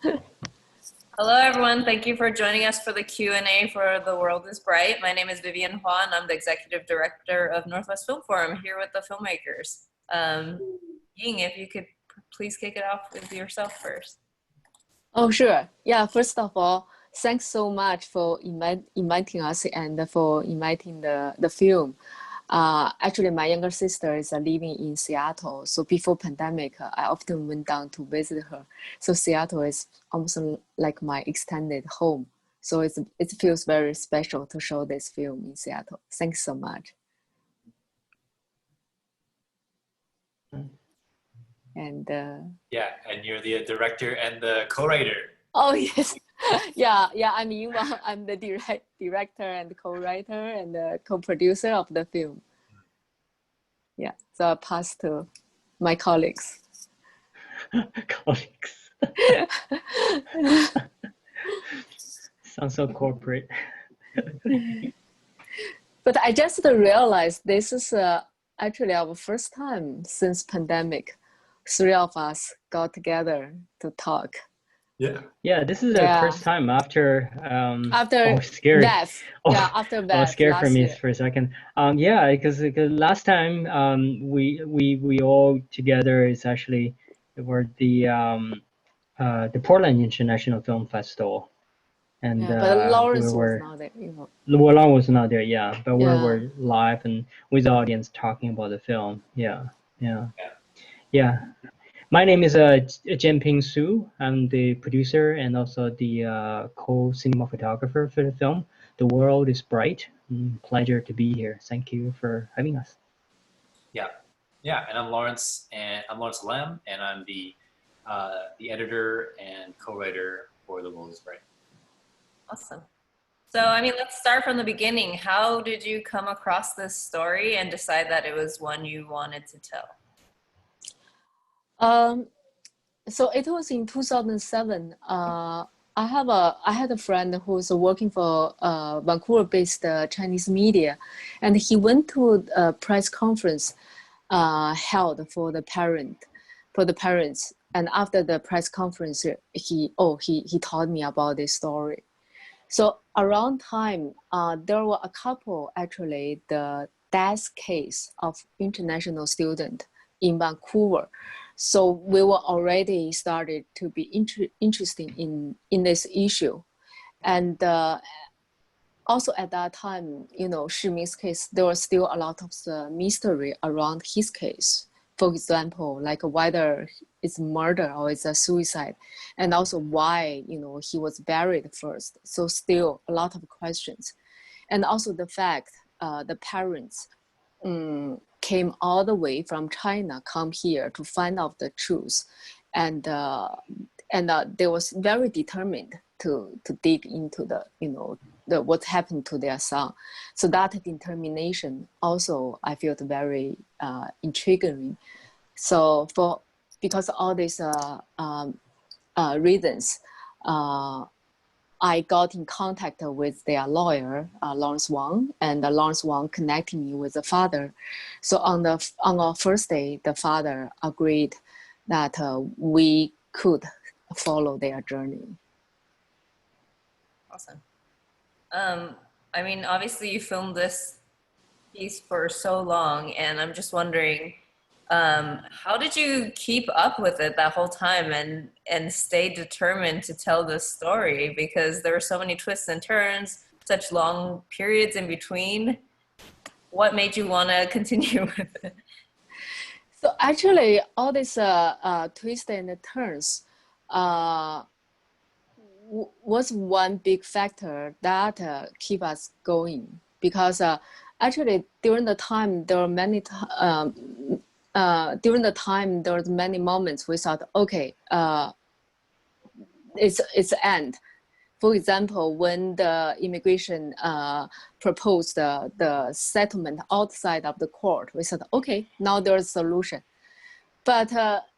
Hello, everyone. Thank you for joining us for the Q&A for The World is Bright. My name is Vivian Hua, and I'm the Executive Director of Northwest Film Forum here with the filmmakers. Ying, if you could please kick it off with yourself first. Oh, sure. Yeah, first of all, thanks so much for inviting us and for inviting the film. Actually, my younger sister is living in Seattle. So before pandemic, I often went down to visit her. So Seattle is almost like my extended home. So it feels very special to show this film in Seattle. Thanks so much. And yeah, and you're the director and the co-writer. Oh yes, yeah. I'm Ying Wang. I'm the director and co-writer and the co-producer of the film. Yeah, so I pass to my colleagues. Colleagues. Sounds so corporate. But I just realized this is actually our first time since pandemic. 3 of us got together to talk. Yeah, this is our first time after scary. Death. Yeah, after death. Scared for me for a second. Yeah, because last time we all together is actually were the Portland International Film Festival, and but Lawrence was not there. Well, Lawrence was not there. Yeah, but we were live and with the audience talking about the film. Yeah. My name is Jianping Su. I'm the producer and also the co-cinematographer for the film. The World is Bright. Pleasure to be here. Thank you for having us. Yeah, and I'm Lawrence Lam, and I'm the editor and co-writer for The World is Bright. Awesome. So, I mean, let's start from the beginning. How did you come across this story and decide that it was one you wanted to tell? So it was in 2007. I had a friend who was working for Vancouver-based Chinese media, and he went to a press conference held for the parents. And after the press conference, he told me about this story. So around time, there were a couple actually the death case of international student in Vancouver. So we were already started to be interested in this issue. And also at that time, Shiming's case, there was still a lot of mystery around his case. For example, like whether it's murder or it's a suicide, and also why, he was buried first. So still a lot of questions. And also the fact the parents came all the way from China, come here to find out the truth, and they was very determined to dig into the what happened to their son. So that determination also I felt very intriguing. So because all these reasons, I got in contact with their lawyer, Lawrence Wang, and Lawrence Wang connected me with the father. So on our first day, the father agreed that we could follow their journey. Awesome. I mean, obviously you filmed this piece for so long, and I'm just wondering, how did you keep up with it that whole time and stay determined to tell this story? Because there were so many twists and turns, such long periods in between. What made you want to continue with it? So actually, all these twists and turns was one big factor that keep us going. Because actually, during the time, there were many moments we thought, okay, it's end. For example, when the immigration proposed the settlement outside of the court, we said, okay, now there's a solution. But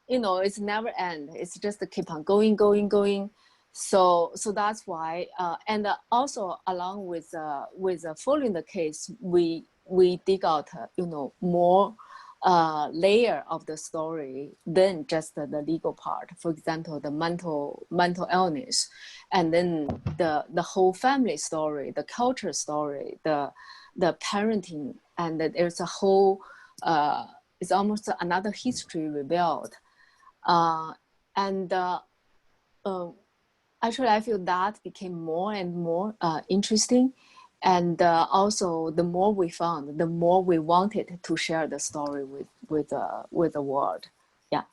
it's never end. It's just keep on going. So that's why, and also along with following the case, we dig out more layer of the story than just the legal part. For example, the mental illness, and then the whole family story, the culture story, the parenting, and there's a whole it's almost another history revealed. And actually, I feel that became more and more interesting. And also, the more we found, the more we wanted to share the story with the world. Yeah.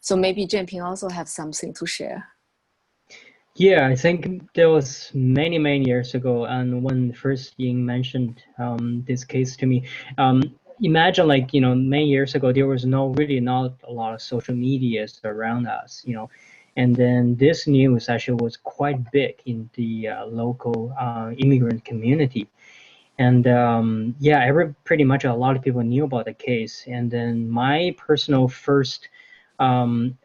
So maybe Jianping also have something to share. Yeah, I think there was many years ago, and when first Ying mentioned this case to me, imagine like many years ago there was really not a lot of social medias around us, and then this news actually was quite big in the local immigrant community. And yeah, pretty much a lot of people knew about the case. And then my personal first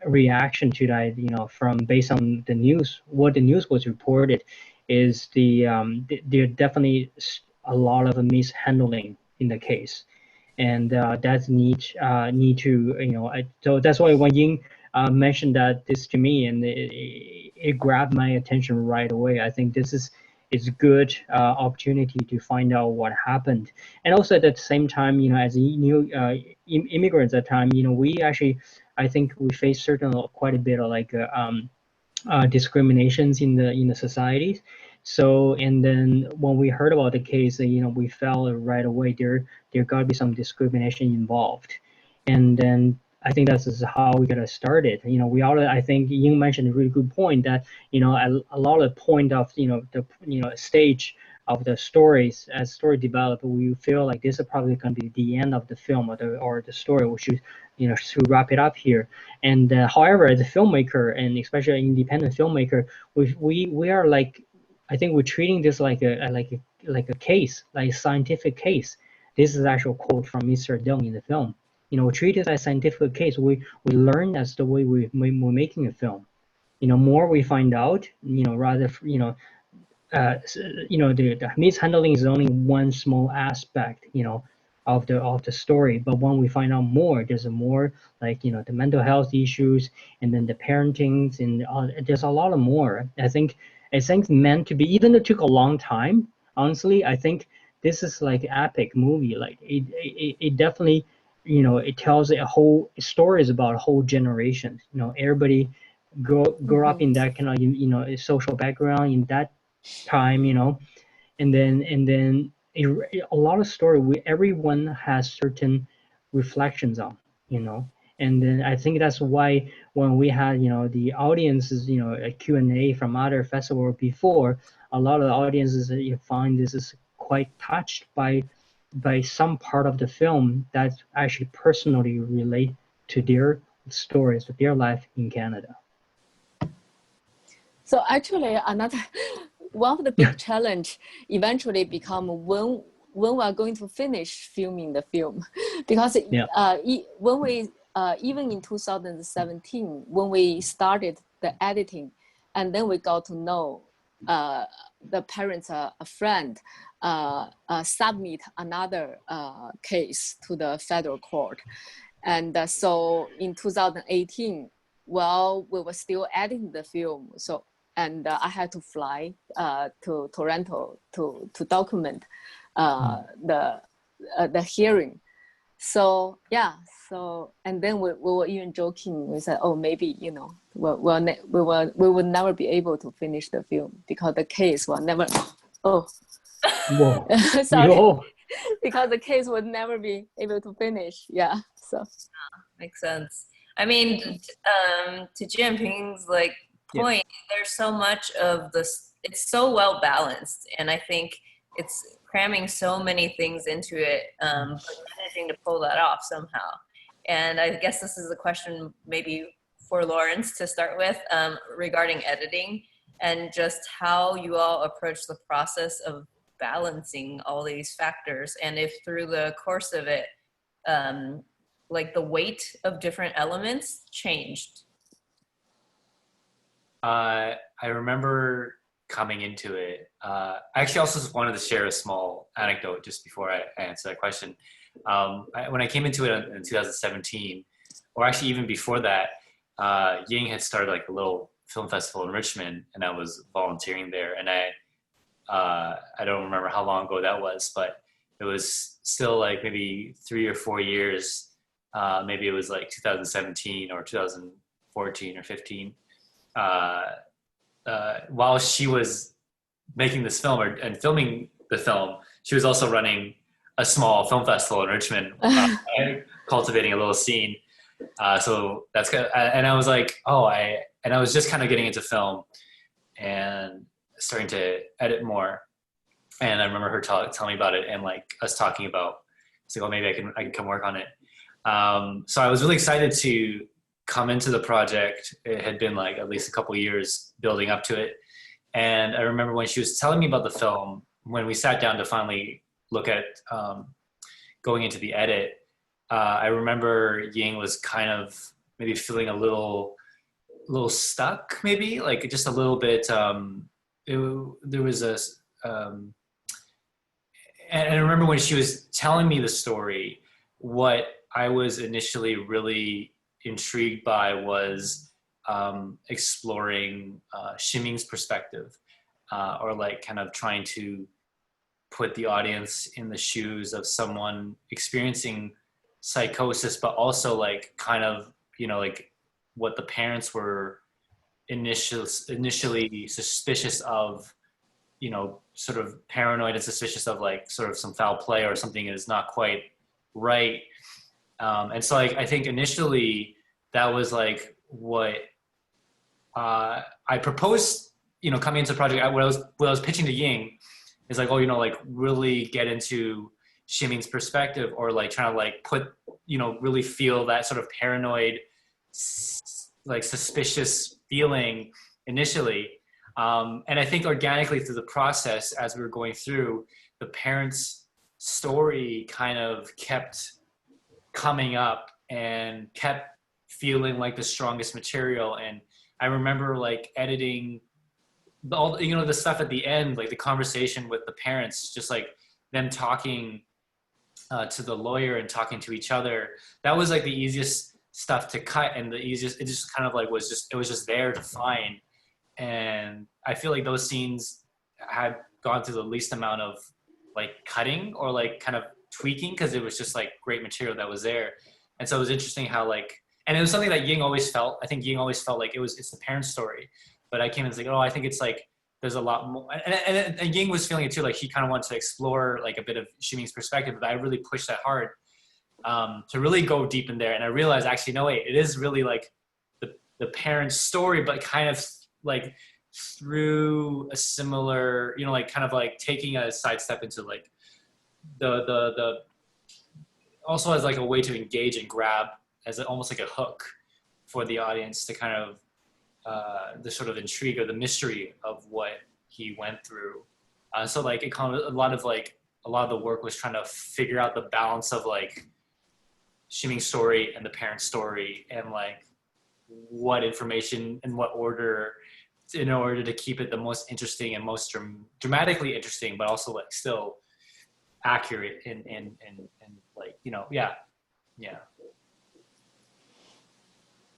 reaction to that, from based on the news, what the news was reported, is there definitely a lot of mishandling in the case, and that need to so that's why when Ying mentioned that this to me, and it grabbed my attention right away. I think this is good opportunity to find out what happened, and also at the same time, as new immigrants at the time, we actually, I think we face quite a bit of like discriminations in the societies. So, and then when we heard about the case, we felt right away there got to be some discrimination involved. And then I think that's just how we got started. We all, I think Ying mentioned a really good point that a lot of point of the stage of the stories, as story develop, we feel like this is probably going to be the end of the film or the story. We should should wrap it up here. And however, as a filmmaker, and especially an independent filmmaker, we are like, I think we're treating this like a case, like a scientific case. This is actual quote from Mr. Deng in the film. We treat it as a scientific case. We learn as the way we're making a film. More we find out, rather the mishandling is only one small aspect, of the story. But when we find out more, there's a more like the mental health issues, and then the parenting, and there's a lot of more. I think meant to be, even though it took a long time. Honestly, I think this is like epic movie. Like it definitely, it tells a whole stories about a whole generation. Everybody grow up in that kind of social background in that time, and then a lot of story everyone has certain reflections on, and then I think that's why when we had the audiences, a Q&A from other festival before, a lot of the audiences you find this is quite touched by some part of the film that actually personally relate to their stories, to their life in Canada. So actually, another one of the big challenge eventually become when we are going to finish filming the film, because when we even in 2017 when we started the editing, and then we got to know the parents, a friend submit another case to the federal court, and so in 2018, well, we were still editing the film, so. And I had to fly to Toronto to document the hearing. So yeah, and then we were even joking. We said, oh, maybe we will never be able to finish the film because the case will never. Oh, whoa, sorry, Yo. because the case would never be able to finish. Yeah, so Makes sense. I mean, to Jianping's like point, there's so much of this, it's so well balanced, and I think it's cramming so many things into it, but managing to pull that off somehow. And I guess this is a question maybe for Lawrence to start with, regarding editing and just how you all approach the process of balancing all these factors, and if through the course of it, like the weight of different elements changed. I remember coming into it. I actually also just wanted to share a small anecdote just before I answer that question. When I came into it in 2017, or actually even before that, Ying had started like a little film festival in Richmond, and I was volunteering there. And I don't remember how long ago that was, but it was still like maybe 3 or 4 years. Maybe it was like 2017 or 2014 or 15. While she was making this film and filming the film, she was also running a small film festival in Richmond, cultivating a little scene. So that's good. And I was like, and I was just kind of getting into film and starting to edit more. And I remember her telling me about it, and like us talking about, it's like, oh, maybe I can come work on it. So I was really excited to come into the project. It had been like at least a couple years building up to it. And I remember when she was telling me about the film, when we sat down to finally look at going into the edit, I remember Ying was kind of maybe feeling a little stuck, maybe like just a little bit. There was a, and I remember when she was telling me the story, what I was initially really intrigued by was exploring Ximing's perspective, or like kind of trying to put the audience in the shoes of someone experiencing psychosis, but also like kind of, like what the parents were initially suspicious of, sort of paranoid and suspicious of like sort of some foul play or something is not quite right. And so like, I think initially that was like what I proposed, coming into the project. What I was pitching to Ying is like, like really get into Ximing's perspective, or like trying to like put, really feel that sort of paranoid, like suspicious feeling initially. And I think organically through the process, as we were going through, the parents' story kind of kept coming up and kept feeling like the strongest material. And I remember like editing all, the stuff at the end, like the conversation with the parents, just like them talking to the lawyer and talking to each other. That was like the easiest stuff to cut, and it just kind of like was just there to find. And I feel like those scenes had gone through the least amount of like cutting or like kind of tweaking, because it was just like great material that was there. And so it was interesting how like, and it was something that Ying always felt. I think Ying always felt like it's the parent's story. But I came and was like, I think it's like, there's a lot more. And Ying was feeling it too. Like he kind of wanted to explore like a bit of Ximing's perspective, but I really pushed that hard to really go deep in there. And I realized actually, no, wait, it is really like the parent's story, but kind of like through a similar, like kind of like taking a sidestep into like the also as like a way to engage and grab as almost like a hook for the audience to kind of the sort of intrigue or the mystery of what he went through. So like it kind of a lot of the work was trying to figure out the balance of like Ximing's story and the parent's story, and like what information and what order in order to keep it the most interesting and most dramatically interesting, but also like still accurate and like, yeah.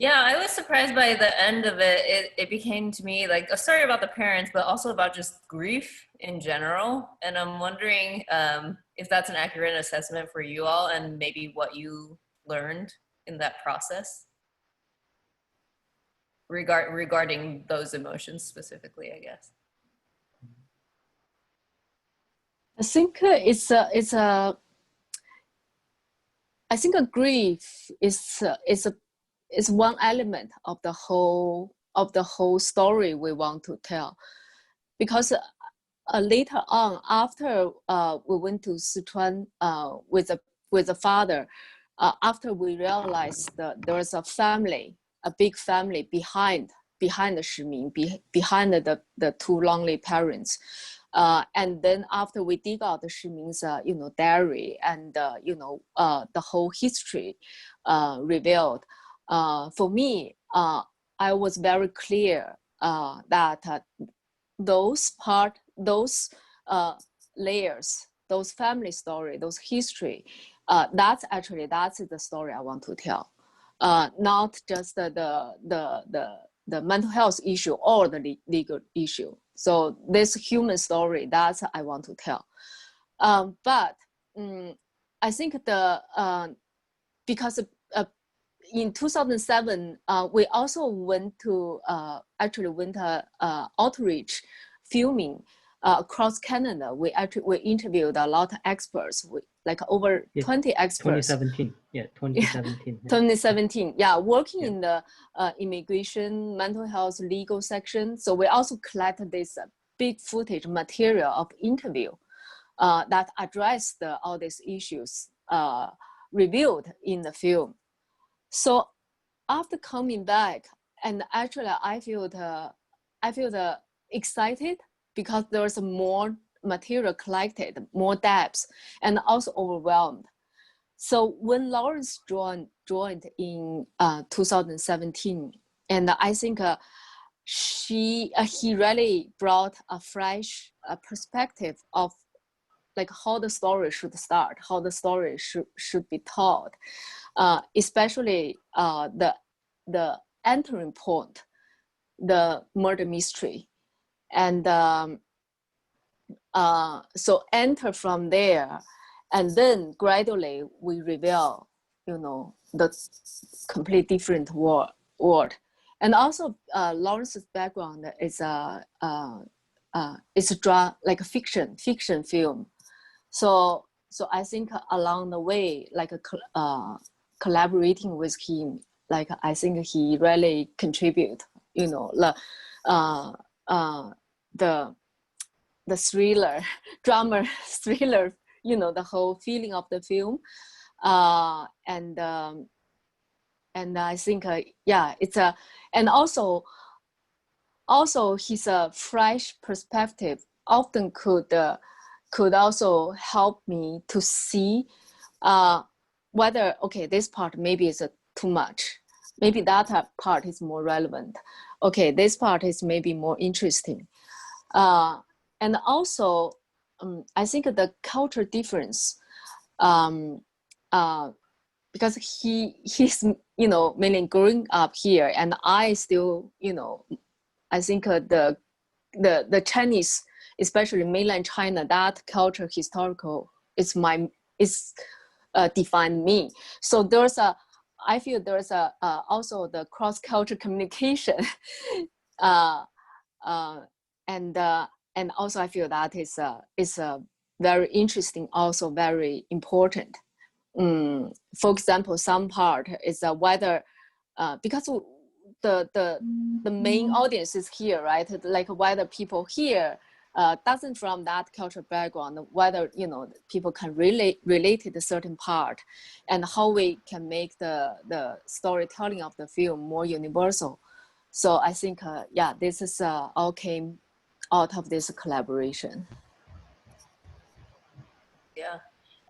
Yeah, I was surprised by the end of it. It became to me like a story about the parents, but also about just grief in general. And I'm wondering if that's an accurate assessment for you all, and maybe what you learned in that process regarding those emotions specifically, I guess. I think I think a grief is one element of the whole story we want to tell, because later on, after we went to Sichuan with the father, after we realized that there was a big family behind the Shiming, behind the two lonely parents. And then after we dig out the Shiming's, diary and, the whole history revealed, for me, I was very clear that those layers, those family story, those history that's the story I want to tell, not just the mental health issue or the legal issue. So this human story, that's I want to tell. But I think because in 2007, we also went to outreach filming across Canada. We interviewed a lot of experts, like over 20 experts. 2017, 2017. 2017, working in the immigration, mental health, legal section. So we also collected this big footage material of interview that addressed all these issues revealed in the film. So after coming back, and actually I feel excited because there's more material collected, more depth, and also overwhelmed. So when Lawrence joined in 2017, and I think he really brought a fresh perspective of like how the story should start, how the story should be told, especially the entering point, the murder mystery, and so enter from there, and then gradually we reveal, the complete different world. And also Lawrence's background is it's a like a fiction film. So I think along the way, like collaborating with him, like I think he really contribute, the thriller, drama thriller, the whole feeling of the film, and I think it's a, and also his fresh perspective often could also help me to see whether, okay, this part maybe is too much, maybe that part is more relevant, okay, this part is maybe more interesting, and also I think the culture difference, because he's mainly growing up here, and I still, I think the Chinese, especially mainland China, that culture historical is define me. So I feel there's also the cross-cultural communication, and also I feel that is very interesting, also very important. For example, some part is whether because the main audience is here, right? Like whether people here doesn't from that cultural background, whether people can relate to a certain part, and how we can make the storytelling of the film more universal. So I think this is all came out of this collaboration. Yeah.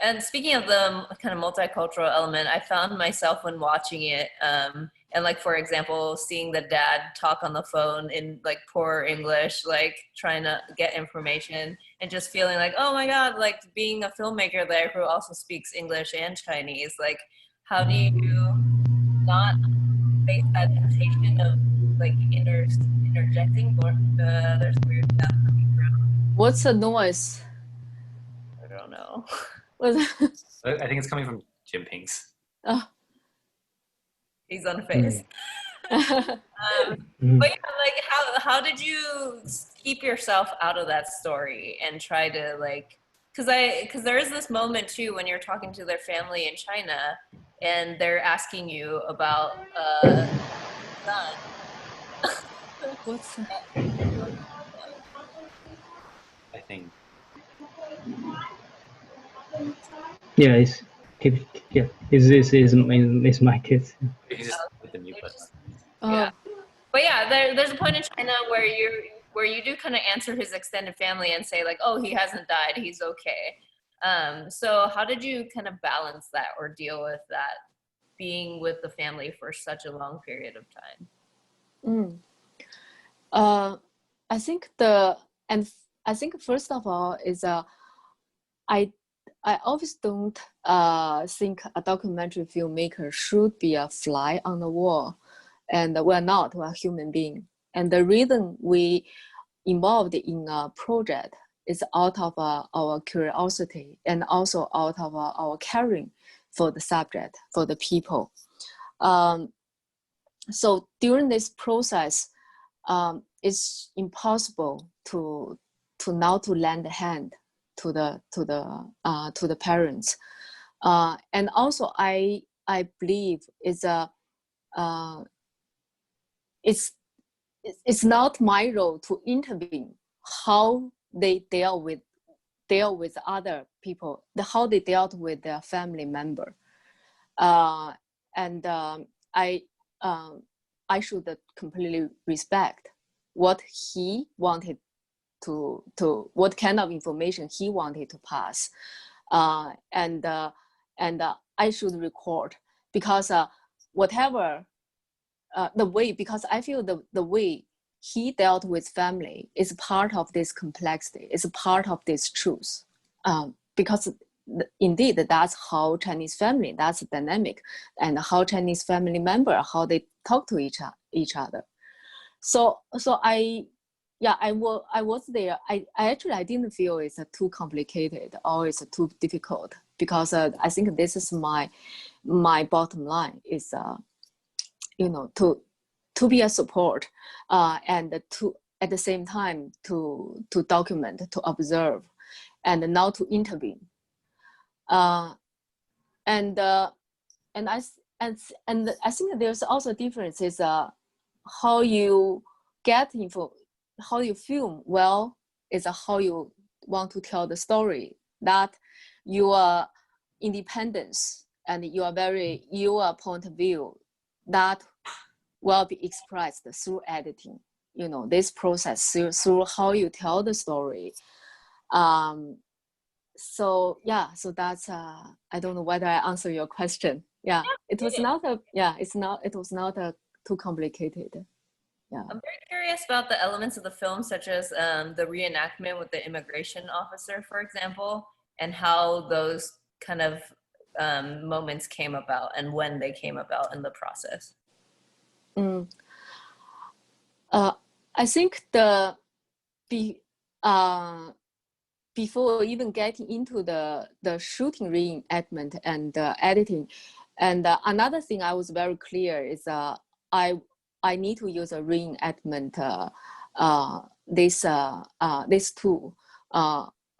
And speaking of the kind of multicultural element, I found myself when watching it, and like, for example, seeing the dad talk on the phone in like poor English, like trying to get information, and just feeling like, oh my God, like being a filmmaker there who also speaks English and Chinese, like how do you not face that temptation of like interjecting, or there's weird stuff coming from? What's the noise? I don't know. I think it's coming from Jinping's. Oh. He's on face. But yeah, like how did you keep yourself out of that story and try to like, because there is this moment too when you're talking to their family in China and they're asking you about son. What's that? I think. Yeah, it's my kids. You can just hit the mute button. Yeah. But yeah, there's a point in China where you do kind of answer his extended family and say like, oh, he hasn't died, he's okay. So how did you kind of balance that or deal with that, being with the family for such a long period of time? I think first of all is I I always don't think a documentary filmmaker should be a fly on the wall, and we're not, we're a human being. And the reason we involved in a project is out of our curiosity and also out of our caring for the subject, for the people. So during this process, it's impossible to not to lend a hand to the parents, and also I believe it's not my role to intervene how they deal with other people, how they dealt with their family member, and I should completely respect what he wanted to what kind of information he wanted to pass, and I should record, because whatever the way, because I feel the way he dealt with family is part of this complexity, is part of this truth, because indeed that's how Chinese family, that's dynamic, and how Chinese family member, how they talk to each other. So I was there. I actually I didn't feel it's too complicated or it's too difficult, because I think this is my bottom line is to be a support, and to at the same time to document, to observe, and not to intervene. And I think there's also a difference is how you get info, how you film well is how you want to tell the story, that your independence and your point of view that will be expressed through editing, this process through how you tell the story. So that's I don't know whether I answer your question. It was not too complicated. I'm very curious about the elements of the film, such as the reenactment with the immigration officer, for example, and how those kind of moments came about and when they came about in the process. I think before even getting into the shooting reenactment and editing, and another thing I was very clear is I need to use a reenactment this tool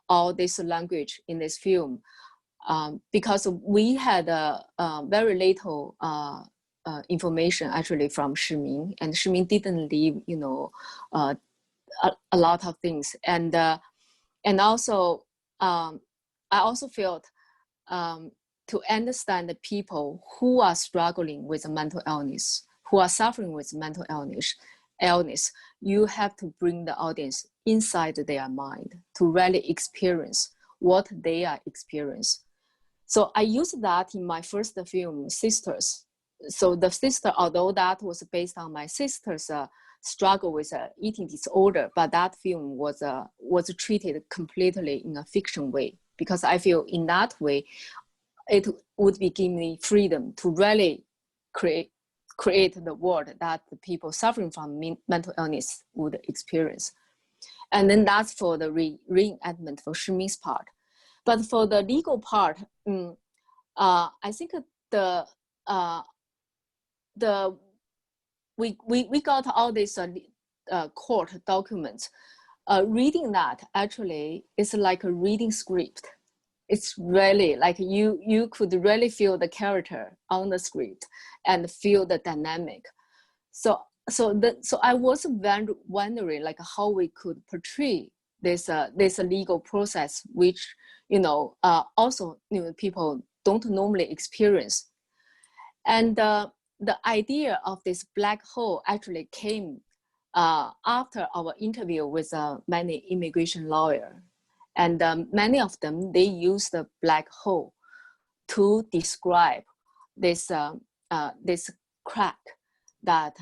or this language in this film, because we had very little information actually from Shiming, and Shiming didn't leave a lot of things, and also I also felt to understand the people who are struggling with mental illness, who are suffering with mental illness, you have to bring the audience inside their mind to really experience what they are experiencing. So I used that in my first film, Sisters. So the sister, although that was based on my sister's struggle with eating disorder, but that film was treated completely in a fiction way, because I feel in that way it would be giving me freedom to really create the world that the people suffering from mental illness would experience. And then that's for the reenactment for Shiming's part. But for the legal part, I think we got all these court documents. Reading that actually is like a reading script. It's really like you could really feel the character on the script and feel the dynamic. So I was wondering like how we could portray this legal process, which also people don't normally experience. And the idea of this black hole actually came after our interview with many immigration lawyers. And many of them, they use the black hole to describe this crack that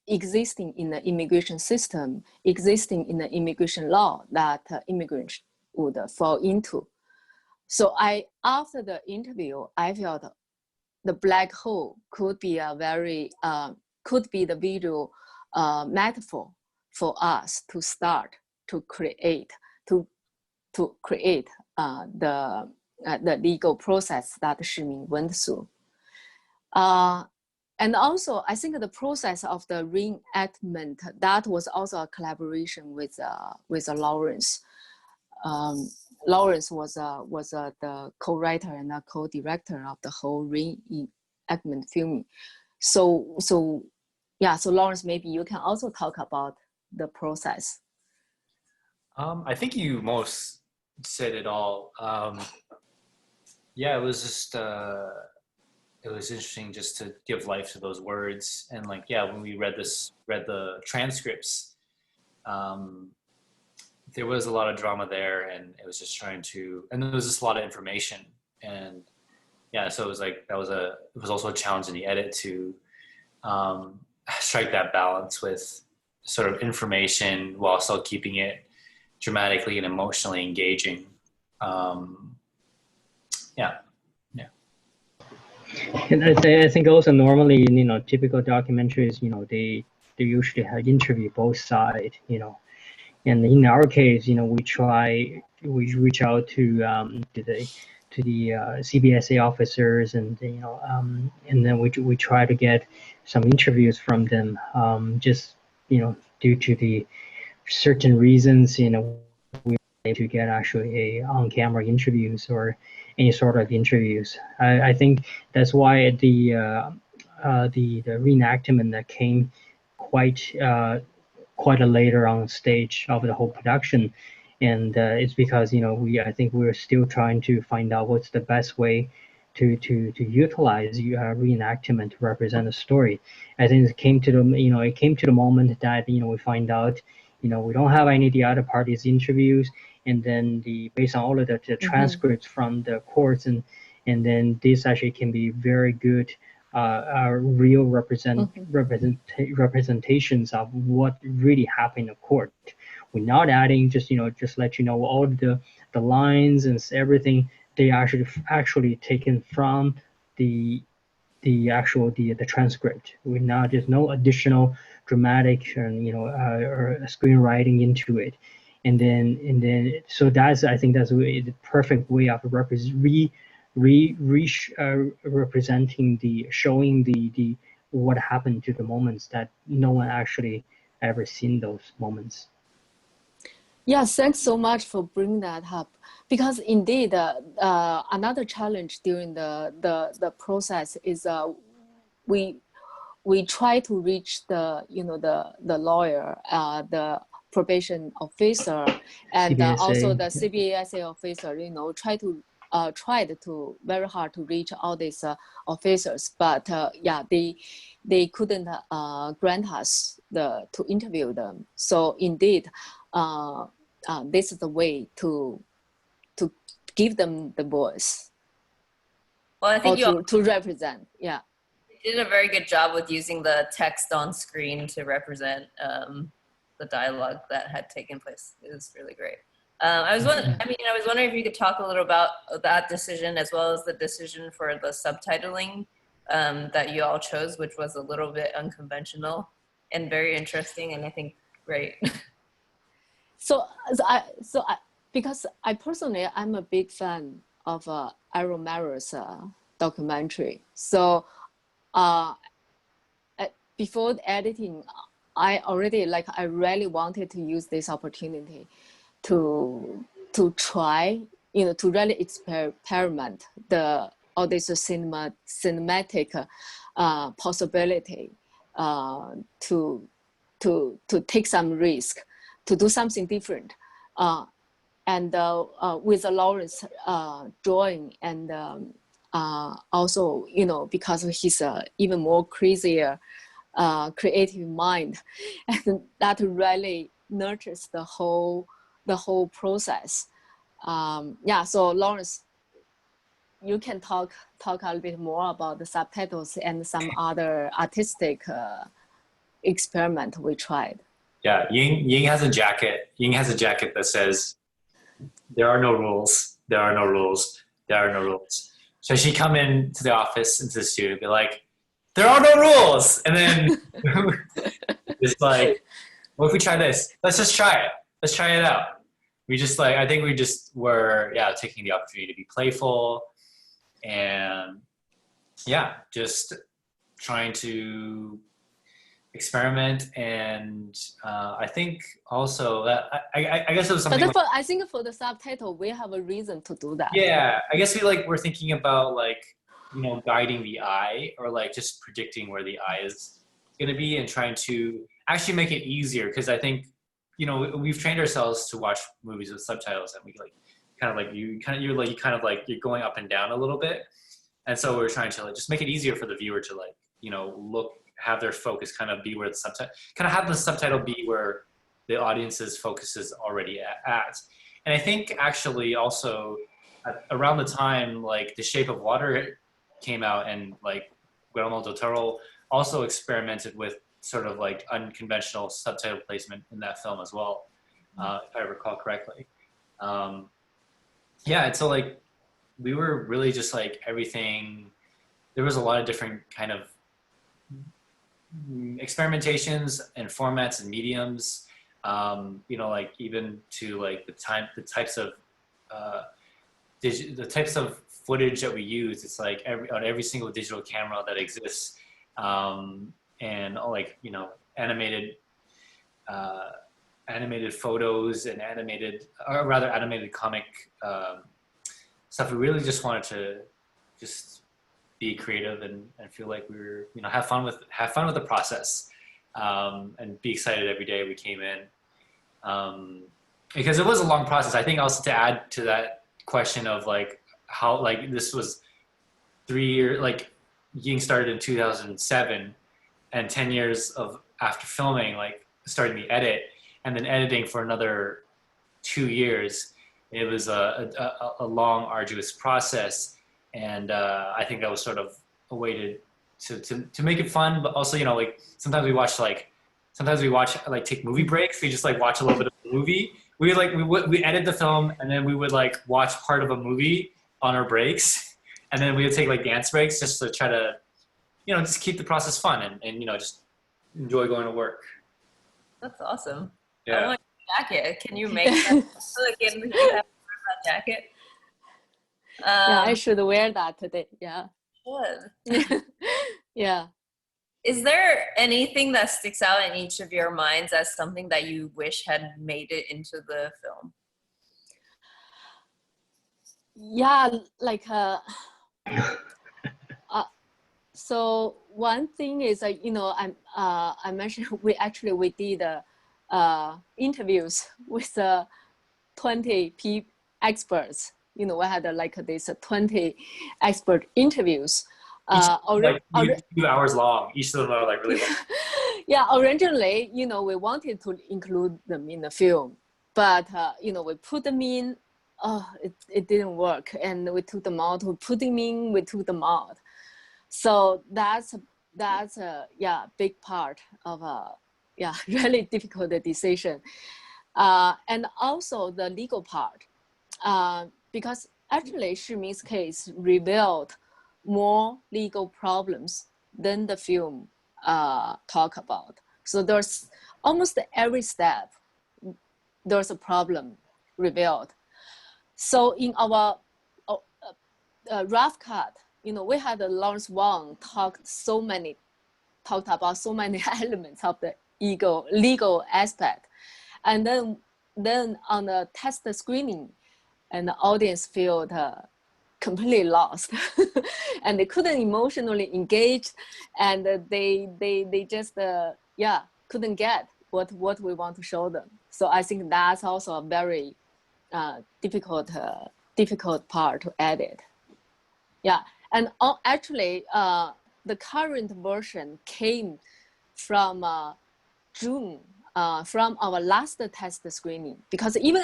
existing in the immigration system, existing in the immigration law that immigrants would fall into. So after the interview, I felt the black hole could be could be the visual metaphor for us to start to create the legal process that Shiming went through. And also, I think the process of the reenactment, that was also a collaboration with Lawrence. Lawrence was the co-writer and a co-director of the whole reenactment filming. So Lawrence, maybe you can also talk about the process. I think you most said it all. Yeah, it was just it was interesting just to give life to those words. And like, yeah, when we read the transcripts, there was a lot of drama there, and it was just and there was just a lot of information. And yeah, so it was like, it was also a challenge in the edit to strike that balance with sort of information while still keeping it dramatically and emotionally engaging. Yeah. And I think also normally, typical documentaries, they usually have interview both sides, and in our case, we reach out to the CBSA officers, and and then we try to get some interviews from them, just due to the certain reasons, we to get actually on-camera interviews or any sort of interviews. I think that's why the reenactment that came quite a later on stage of the whole production, and it's because I think we're still trying to find out what's the best way to utilize reenactment to represent a story. I think it came to the moment that we find out we don't have any of the other parties' interviews, and then based on all of the transcripts from the courts, and then this actually can be very good real representations of what really happened in court. We're not adding just let all the lines and everything. They actually taken from the transcript. We're not, there's no additional dramatic and or screenwriting into it. And then so I think that's the perfect way of representing showing the what happened to the moments that no one actually ever seen those moments. Yeah, thanks so much for bringing that up, because indeed another challenge during the process is we try to reach the lawyer, the probation officer, and also the CBSA officer. Tried to very hard to reach all these officers, but they couldn't grant us to interview them. So indeed, this is the way to give them the voice. Well, I think to represent. Yeah, you did a very good job with using the text on screen to represent the dialogue that had taken place. It was really great. I was wondering if you could talk a little about that decision, as well as the decision for the subtitling that you all chose, which was a little bit unconventional and very interesting, and I think great. Because I personally, I'm a big fan of Aaron Merrill's documentary. So before the editing, I really wanted to use this opportunity to try, to really experiment all this cinematic possibility, to take some risk, to do something different, and with Lawrence drawing, and also because of his even more crazier creative mind, and that really nurtures the whole process. So Lawrence, you can talk a little bit more about the subtitles and some other artistic experiment we tried. Yeah, Ying has a jacket. Ying has a jacket that says, "There are no rules." there are no rules. There are no rules. So she'd come into the office, into the studio, and be like, there are no rules. And then it's like, what if we try this? Let's just try it. Let's try it out. We just like, I think we just were, taking the opportunity to be playful and just trying to experiment. And I think also that I guess it was something. But I think for the subtitle, we have a reason to do that. Yeah, I guess we're thinking about like, guiding the eye, or like just predicting where the eye is going to be, and trying to actually make it easier. Because I think, we've trained ourselves to watch movies with subtitles, and we you're going up and down a little bit. And so we're trying to like just make it easier for the viewer to like, have their focus kind of be where have the subtitle be where the audience's focus is already at. And I think actually also around the time like The Shape of Water came out, and like Guillermo del Toro also experimented with sort of like unconventional subtitle placement in that film as well, if I recall correctly. And so like we were really just like everything. There was a lot of different kind of experimentations and formats and mediums, like even to like the types of footage that we use. It's like on every single digital camera that exists, and like animated photos and animated comic stuff. We really just wanted to just be creative and feel like we were, have fun with the process, and be excited every day we came in, because it was a long process. I think also to add to that question of like how like this was 3 years, like Ying started in 2007, and 10 years of after filming, like starting the edit and then editing for another 2 years. It was a long, arduous process. And I think that was sort of a way to make it fun, but also, like sometimes we watch take movie breaks. We just like watch a little bit of the movie. We edit the film, and then we would like watch part of a movie on our breaks, and then we would take like dance breaks just to try to, just keep the process fun and just enjoy going to work. That's awesome. Yeah. I want a jacket. Can you make that? Again, you have that jacket. I should wear that today. Yeah. Good. Yeah. Is there anything that sticks out in each of your minds as something that you wish had made it into the film? Yeah, like so one thing is I mentioned we did interviews with 20 experts. We had like this 20 expert interviews. Like 2 hours long. Each of them are like really long. Yeah, originally, we wanted to include them in the film, but we put them in. It didn't work, and we took them out. We put them in. We took them out. So that's a big part of really difficult decision, and also the legal part, because actually Shiming's case revealed more legal problems than the film talk about. So there's almost every step there's a problem revealed. So in our rough cut, we had Lawrence Wang talked about so many elements of the legal aspect, and then on the test screening, and the audience felt completely lost, and they couldn't emotionally engage, and they just couldn't get what we want to show them. So I think that's also a very difficult part to edit. Yeah, and actually the current version came from June, from our last test screening, because even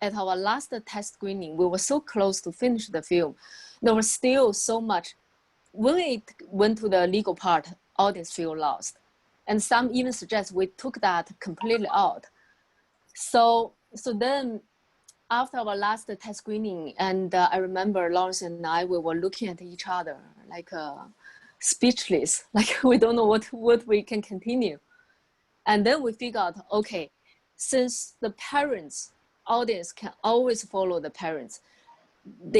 at our last test screening, we were so close to finish the film. There was still so much. When it went to the legal part, audience feel lost. And some even suggest we took that completely out. So then after our last test screening, and I remember Lawrence and I, we were looking at each other like speechless, like we don't know what we can continue. And then we figure out, okay, since the parents, audience can always follow the parents,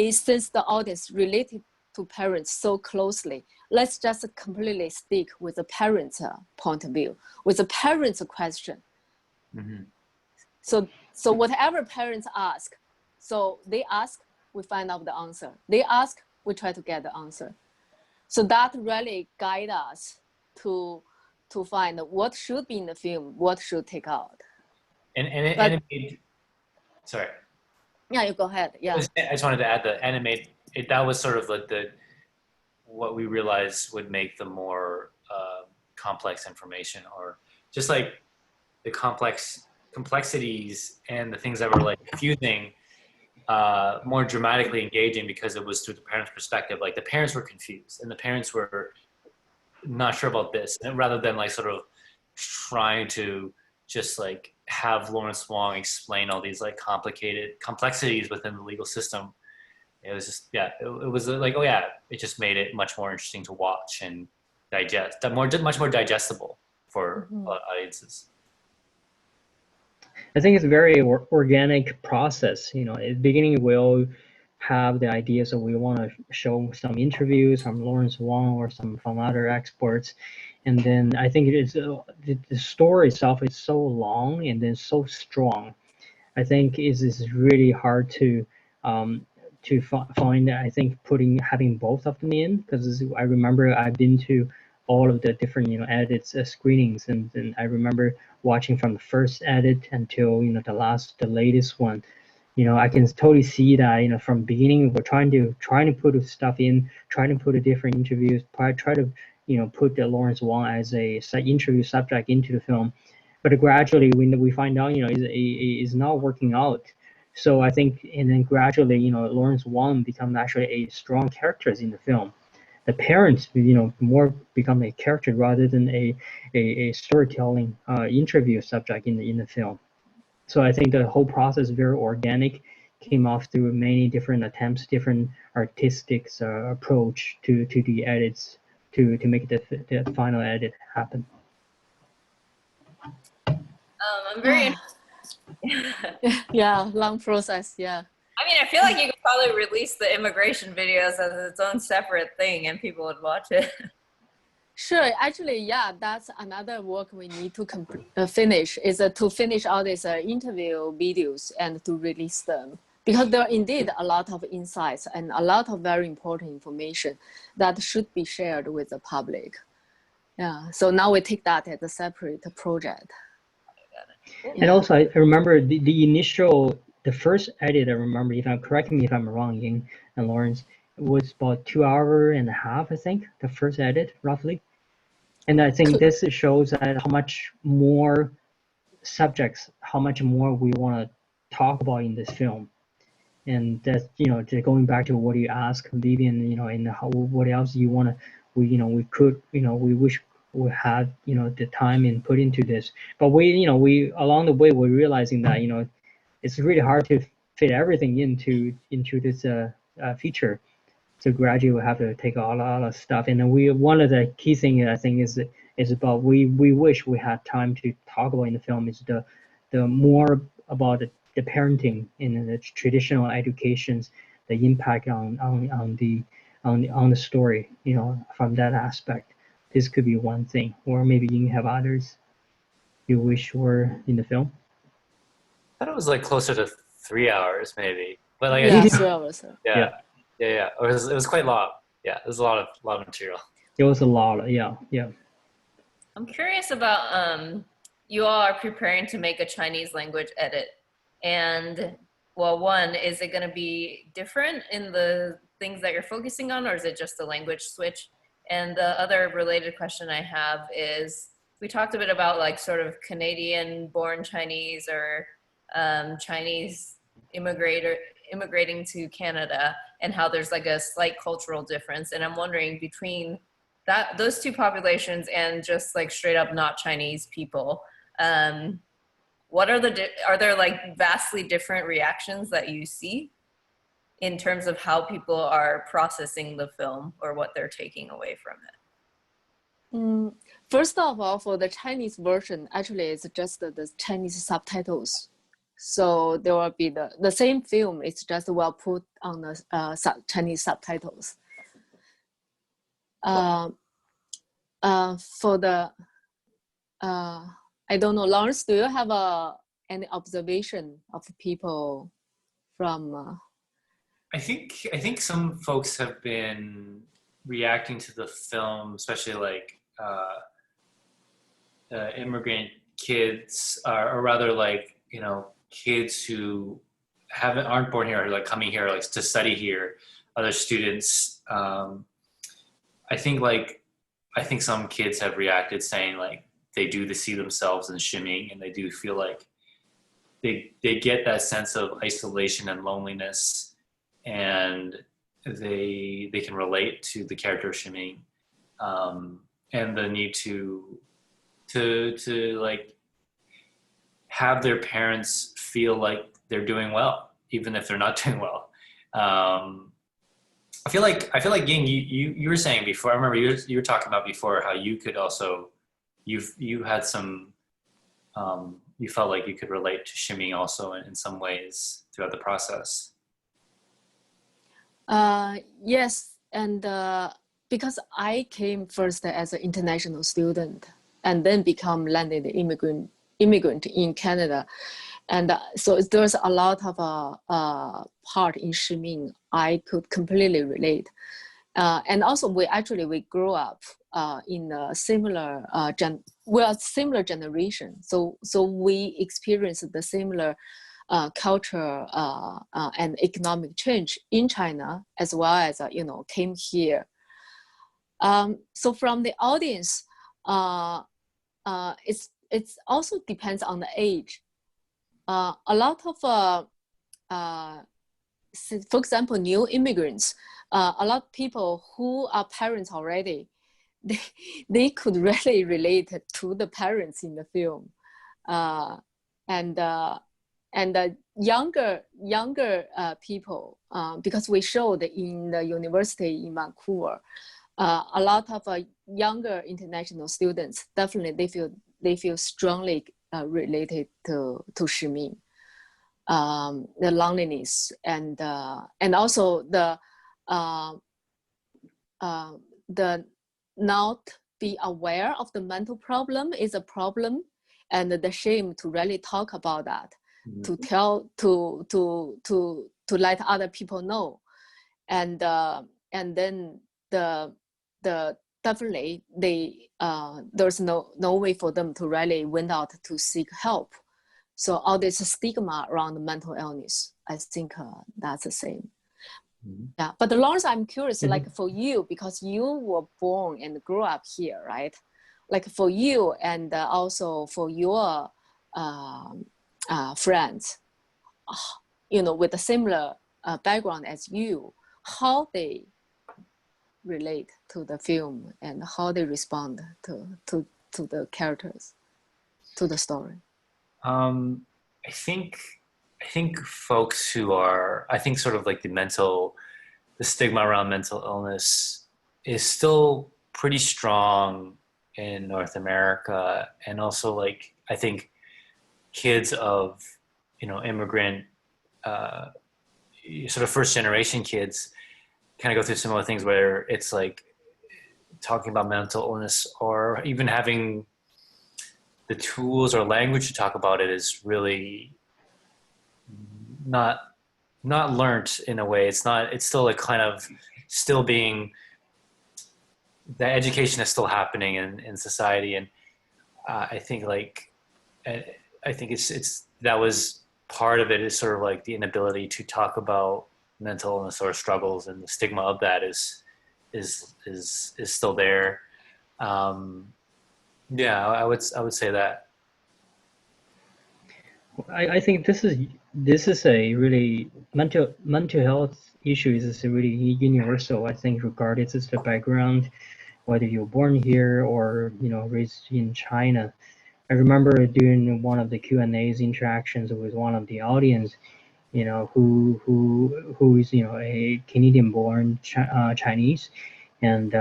since the audience related to parents so closely, let's just completely stick with the parents' point of view, with the parents' question. Mm-hmm. So whatever parents ask, so they ask, we find out the answer. They ask, we try to get the answer. So that really guide us to find what should be in the film, what should take out. And it made, sorry. Yeah, you go ahead. Yeah. I just wanted to add the animate. That was sort of like what we realized would make the more complex information, or just like the complexities and the things that were like confusing, more dramatically engaging, because it was through the parents' perspective. Like the parents were confused and the parents were not sure about this, and rather than like sort of trying to just like have Lawrence Wong explain all these like complicated complexities within the legal system, it was just, yeah, it was like, oh yeah, it just made it much more interesting to watch and digest, much more digestible for audiences. I think it's a very organic process. You know, at the beginning we'll have the idea, so we want to show some interviews from Lawrence Wong or from other experts, and then I think it is the story itself is so long and then so strong. I think is really hard to find. I think having both of them in, because I remember I've been to all of the different edits screenings, and I remember watching from the first edit until the latest one. I can totally see that from beginning we're trying to put stuff in, trying to put a different interviews, try to put the Lawrence Wong as a interview subject into the film, but gradually we find out is not working out. So I think, and then gradually Lawrence Wong become actually a strong characters in the film. The parents more become a character rather than a storytelling interview subject in the film. So I think the whole process is very organic, came off through many different attempts, different artistic approach to the edits to make the final edit happen. I'm very interested. Yeah, long process. Yeah. I mean, I feel like you could probably release the immigration videos as its own separate thing and people would watch it. Sure. Actually, yeah, that's another work we need to finish, is to finish all these interview videos and to release them. Because there are indeed a lot of insights and a lot of very important information that should be shared with the public. Yeah, so now we take that as a separate project. And also, I remember the first edit, I remember, correct me if I'm wrong, Ying and Lawrence, it was about 2.5 hours, I think, the first edit, roughly. And I think this shows that how much more subjects, how much more we want to talk about in this film. And that's, going back to what you asked, Vivian, and what else you want to, we wish we had, the time and put into this. But we along the way, we're realizing that, it's really hard to fit everything into this feature. So gradually we have to take a lot of stuff. And then one of the key things I think is about we wish we had time to talk about in the film is the more about the parenting in the traditional educations, the impact on the story, from that aspect. This could be one thing, or maybe you have others you wish were in the film. I thought it was like closer to 3 hours, maybe. But like, Yeah, 3 hours. Yeah. It was quite long. Yeah, it was a lot of material. It was a lot. Yeah. I'm curious about you all are preparing to make a Chinese language edit, and well, one, is it going to be different in the things that you're focusing on, or is it just a language switch? And the other related question I have is, we talked a bit about like sort of Canadian born Chinese or Chinese immigrating to Canada, and how there's like a slight cultural difference. And I'm wondering, between those two populations and just like straight up not Chinese people, what are are there like vastly different reactions that you see in terms of how people are processing the film or what they're taking away from it? First of all, for the Chinese version, actually it's just the Chinese subtitles. So there will be the same film, it's just well put on the Chinese subtitles. For the, I don't know, Lawrence, do you have any observation of people from? I think some folks have been reacting to the film, especially like immigrant kids, or rather like, you know, kids who aren't born here, or like coming here like to study here, other students. I think some kids have reacted saying like they do see themselves in shimming, and they do feel like they get that sense of isolation and loneliness, and they can relate to the character shimming, and the need to like have their parents feel like they're doing well, even if they're not doing well. I feel like Ying, you were saying before. I remember you were talking about before how you could also you had some you felt like you could relate to shimming also in some ways throughout the process. Yes, and because I came first as an international student and then become landed immigrant in Canada. And so there's a lot of part in shimming I could completely relate. And also we grew up in a similar similar generation. So we experienced the similar culture and economic change in China, as well as came here. So from the audience, it's also depends on the age. A lot of, for example, new immigrants, a lot of people who are parents already, they could really relate to the parents in the film, and younger people, because we showed in the university in Vancouver, a lot of younger international students, definitely they feel strongly related to shimming, the loneliness, and also the not be aware of the mental problem is a problem, and the shame to really talk about that, to tell to let other people know, and then the definitely there's no way for them to really went out to seek help. So all this stigma around mental illness, I think that's the same. Yeah, but Lawrence, I'm curious, like for you, because you were born and grew up here, right? Like for you, and also for your friends, with a similar background as you, how they relate to the film and how they respond to the characters, to the story. I think folks who are, I think sort of like the stigma around mental illness is still pretty strong in North America. And also like, I think kids of, immigrant, sort of first generation kids kind of go through similar things where it's like talking about mental illness or even having the tools or language to talk about it is really not learned in a way. It's still like kind of still being, the education is still happening in society. And I think it's that was part of it, is sort of like the inability to talk about mental illness or struggles, and the stigma of that is still there. Yeah, I would say that. I think this is a really mental health issue. Is really universal. I think regardless of the background, whether you're born here or raised in China, I remember doing one of the Q&As interactions with one of the audience, who is a Canadian-born Chinese, and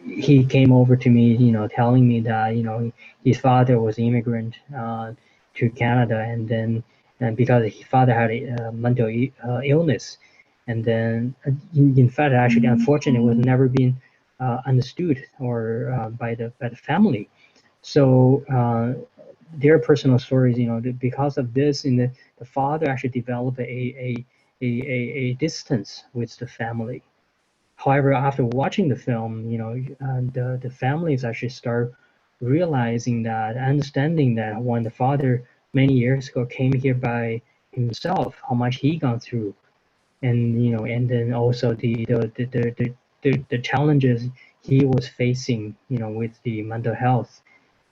he came over to me, telling me that his father was immigrant to Canada, and because his father had a mental illness, and then in fact, actually, unfortunately, was never been understood or by the family. So their personal stories, because of this, the father actually developed a distance with the family. However, after watching the film, the families actually start realizing that, understanding that when the father many years ago came here by himself, how much he gone through, and and then also the challenges he was facing, with the mental health.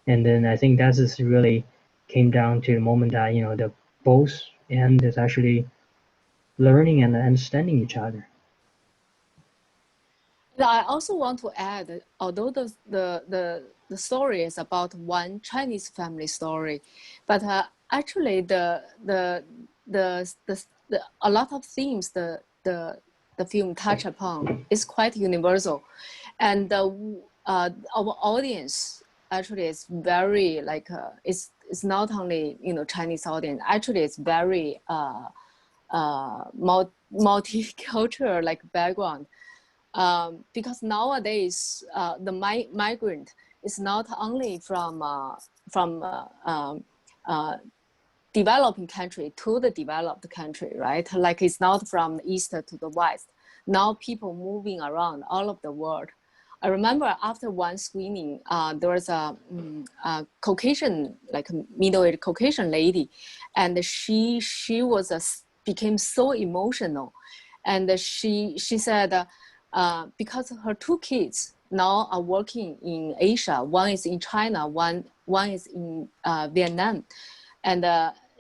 And then I think that is really came down to the moment that the both end is actually learning and understanding each other. I also want to add, although the story is about one Chinese family story, but actually a lot of themes the film touch upon is quite universal, and our audience actually is very like it's not only Chinese audience. Actually, it's very multicultural like background. Because nowadays the migrant is not only from developing country to the developed country, right? Like it's not from the east to the west. Now people moving around all of the world. I remember after one screening, there was a Caucasian, like middle-aged Caucasian lady, and she was became so emotional, and she said. Because her two kids now are working in Asia. One is in China, one is in Vietnam. And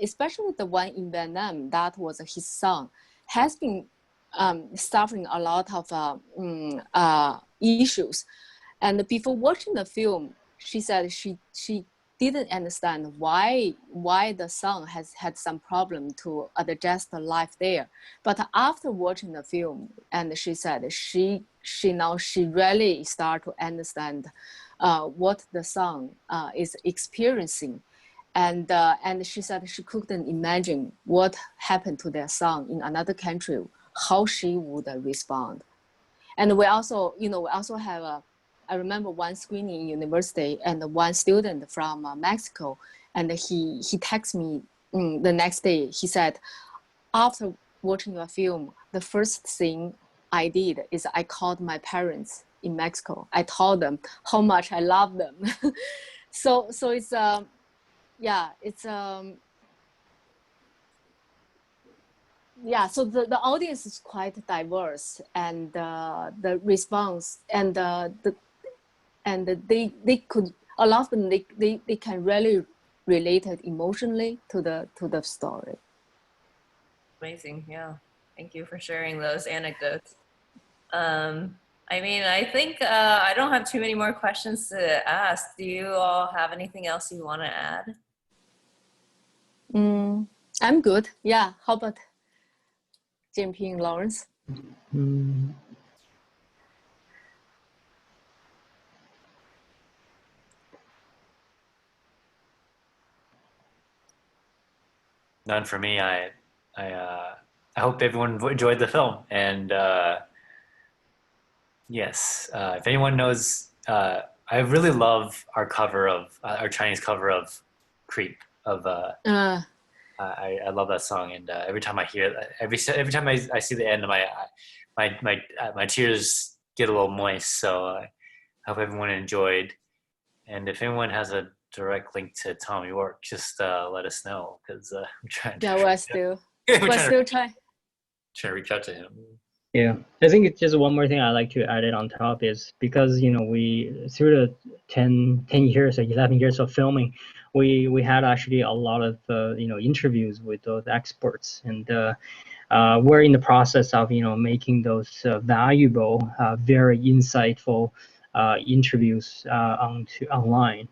especially the one in Vietnam, that was his son, has been suffering a lot of issues. And before watching the film, she said she didn't understand why the son has had some problem to adjust the life there. But after watching the film, and she said she really start to understand what the son is experiencing. And she said she couldn't imagine what happened to their son in another country, how she would respond. And we also have I remember one screening in university, and one student from Mexico, and he texted me the next day. He said, after watching your film, the first thing I did is I called my parents in Mexico. I told them how much I love them. so it's so the audience is quite diverse, and the response and they could, a lot of them they can really relate it emotionally to the story. Amazing, yeah. Thank you for sharing those anecdotes. I mean, I think I don't have too many more questions to ask. Do you all have anything else you want to add? I'm good. Yeah. How about JP and Lawrence? None for me. I hope everyone enjoyed the film, and yes, if anyone knows, I really love our cover of our Chinese cover of "Creep" of. I love that song, and every time I hear it, every time I see the end, my tears get a little moist. So I hope everyone enjoyed, and if anyone has a direct link to Tom York, just let us know, because I'm trying. Yeah, we're still trying to reach out to him. Yeah, I think it's just one more thing I'd like to add it on top is because we through the 10 years or 11 years of filming, we had actually a lot of interviews with those experts, and we're in the process of making those valuable, very insightful interviews online.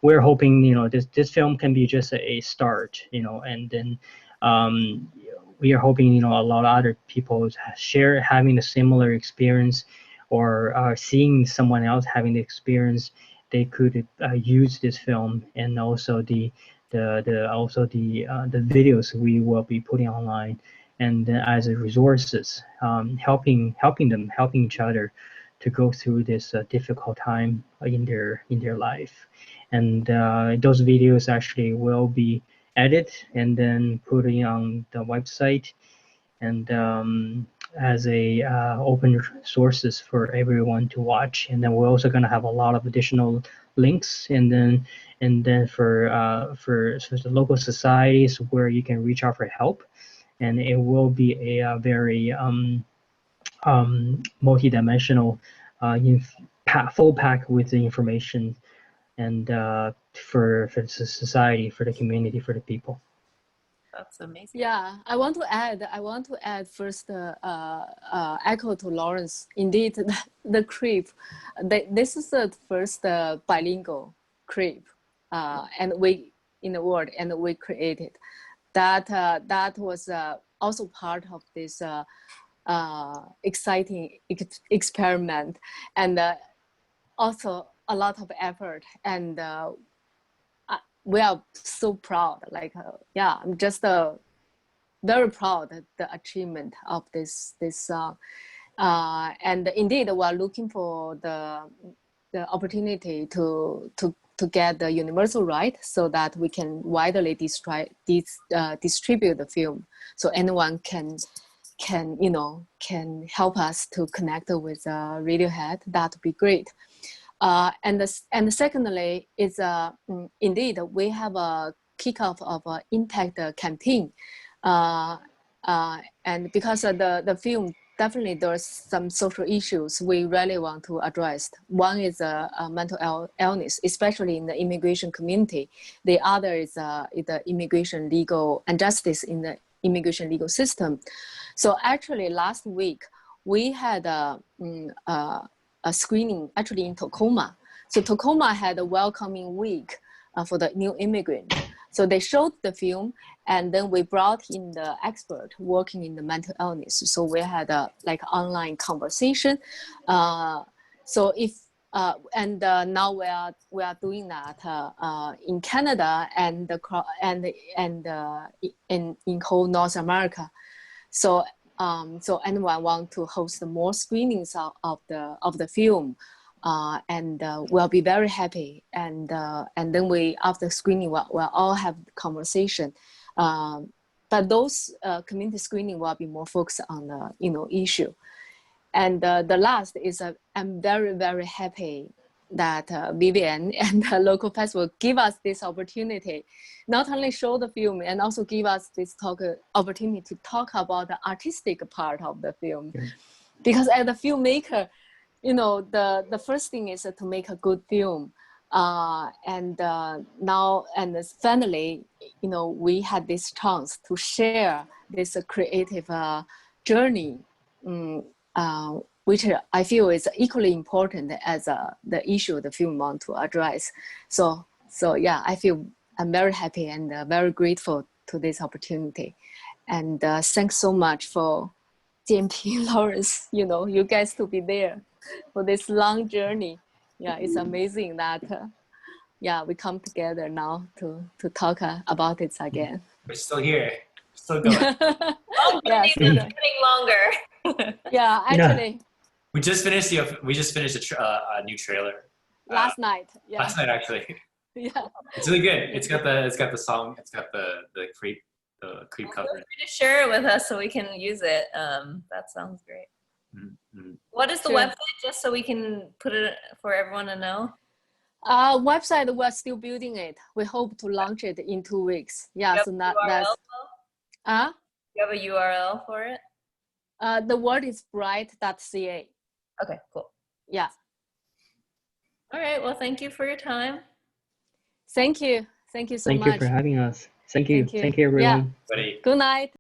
We're hoping, this film can be just a start, and then we are hoping, a lot of other people having a similar experience, or seeing someone else having the experience. They could use this film, and also the videos we will be putting online, and as resources, helping each other to go through this difficult time in their life. And those videos actually will be edited and then put on the website, and as a open sources for everyone to watch. And then we're also going to have a lot of additional links, and then for the local societies where you can reach out for help. And it will be a very multi-dimensional full pack with the information, and for the society, for the community, for the people. That's amazing. Yeah, I want to add first, echo to Lawrence. Indeed, the Creep, this is the first bilingual Creep, and we in the world, and we created that. That was also part of this exciting experiment, and also a lot of effort, and we are so proud. Like, yeah, I'm just very proud of the achievement of this and indeed we are looking for the opportunity to get the universal right, so that we can widely distribute the film, so anyone can help us to connect with Radiohead. That would be great. And secondly is indeed we have a kickoff of an impact campaign, and because of the film, definitely there's some social issues we really want to address. One is mental illness, especially in the immigration community. The other is the immigration legal and justice in the immigration legal system. So actually last week we had a screening actually in Tacoma. So Tacoma had a welcoming week for the new immigrant. So they showed the film, and then we brought in the expert working in the mental illness. So we had a online conversation. So if now we are doing that in Canada and in whole North America. So so anyone want to host more screenings of the film, and we'll be very happy. And then we, after screening, we'll all have conversation. But those community screening will be more focused on the issue. And the last is I'm very, very happy that Vivian and the local festival give us this opportunity, not only show the film, and also give us this opportunity to talk about the artistic part of the film. Yeah. Because as a filmmaker, the first thing is to make a good film. And now, and finally, we had this chance to share this creative journey, which I feel is equally important as the issue the film want to address. So yeah, I'm very happy and very grateful to this opportunity. And thanks so much for JMP, Lawrence, you guys to be there for this long journey. Yeah, it's amazing that yeah, we come together now to talk about it again. We're still here, still going. Yes, it's getting longer. Yeah, actually. We just finished a new trailer. Last night. Yeah. Last night, actually. Yeah. It's really good. It's got the song. It's got the creep cover. Feel free to share it with us so we can use it. That sounds great. Mm-hmm. What is the website, just so we can put it for everyone to know? Website, we're still building it. We hope to launch it in 2 weeks. Yeah, so that's. You have a URL for it? The word is bright.ca. Okay, cool. Yeah. All right. Well, thank you for your time. Thank you. Thank you so much. Thank you for having us. Thank you, everyone. Yeah. Good night.